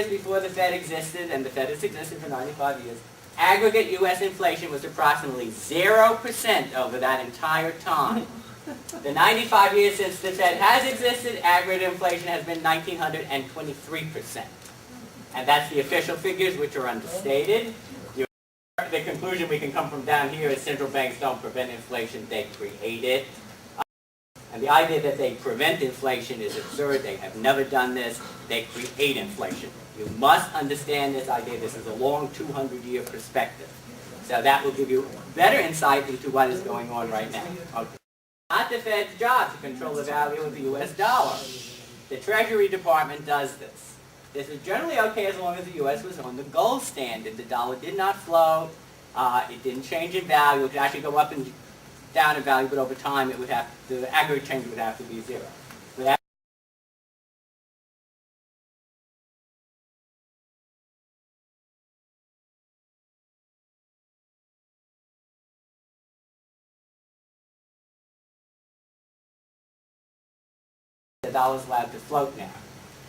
years before the Fed existed, and the Fed has existed for 95 years, aggregate U.S. inflation was approximately 0% over that entire time. The 95 years since the Fed has existed, aggregate inflation has been 1,923%. And that's the official figures, which are understated. The conclusion we can come from down here is central banks don't prevent inflation, they create it. And the idea that they prevent inflation is absurd. They have never done this. They create inflation. You must understand this idea. This is a long 200-year perspective. So that will give you better insight into what is going on right now. Okay. Not the Fed's job to control the value of the U.S. dollar. The Treasury Department does this. This is generally okay as long as the U.S. was on the gold standard. The dollar did not float. It didn't change in value. It could actually go up and down in value, but over time it would have, the aggregate change would have to be zero. But the dollar is allowed to float now.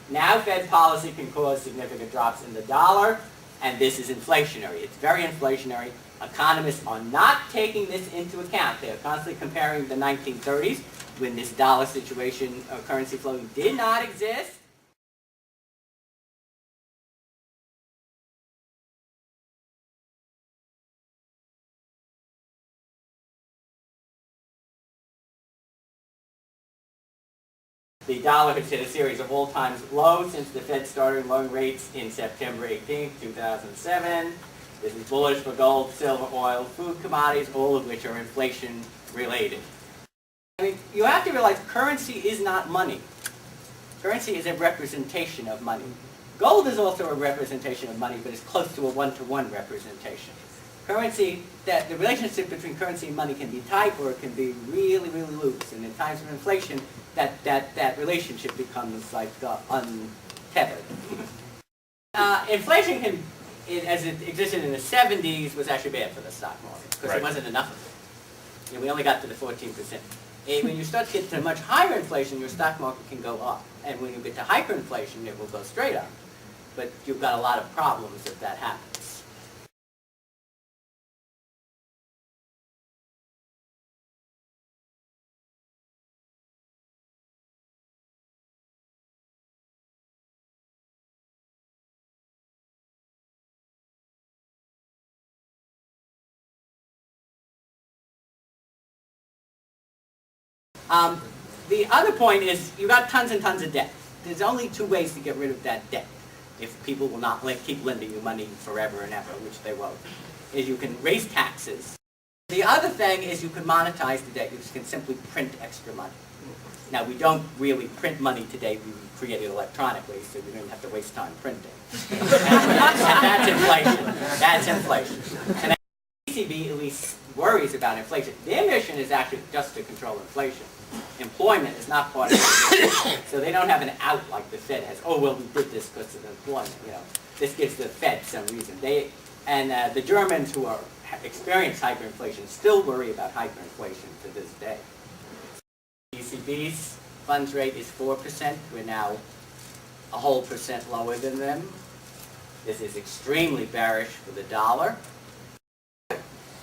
Now Fed policy can cause significant drops in the dollar, and this is inflationary. It's very inflationary. Economists are not taking this into account. They are constantly comparing the 1930s, when this dollar situation, currency floating, did not exist. The dollar has hit a series of all-time lows since the Fed started lowering rates in September 18, 2007. This is bullish for gold, silver, oil, food commodities, all of which are inflation-related. I mean, you have to realize currency is not money. Currency is a representation of money. Gold is also a representation of money, but it's close to a one-to-one representation. Currency, the relationship between currency and money can be tight, or it can be really, really loose. And in times of inflation, that relationship becomes like untethered. Inflation can, as it existed in the 70s, was actually bad for the stock market because there wasn't enough of it. We only got to the 14%. And when you start to get to much higher inflation, your stock market can go up. And when you get to hyperinflation, it will go straight up. But you've got a lot of problems if that happens. The other point is you've got tons and tons of debt. There's only two ways to get rid of that debt, if people will not keep lending you money forever and ever, which they won't, is you can raise taxes. The other thing is you can monetize the debt. You can simply print extra money. Now, we don't really print money today. We create it electronically, so we don't have to waste time printing. and that's inflation. That's inflation. And the ECB at least worries about inflation. Their mission is actually just to control inflation. Employment is not part of it. So they don't have an out like the Fed has. Oh, well, we did this because of employment. This gives the Fed some reason. The Germans who experience hyperinflation still worry about hyperinflation to this day. ECB's funds rate is 4%. We're now a whole percent lower than them. This is extremely bearish for the dollar.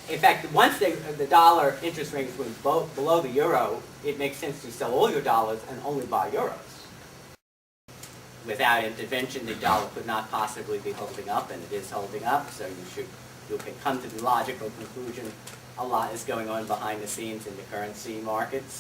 In fact, once the dollar interest rates went below the euro, it makes sense to sell all your dollars and only buy euros. Without intervention, the dollar could not possibly be holding up, and it is holding up, so you can come to the logical conclusion a lot is going on behind the scenes in the currency markets.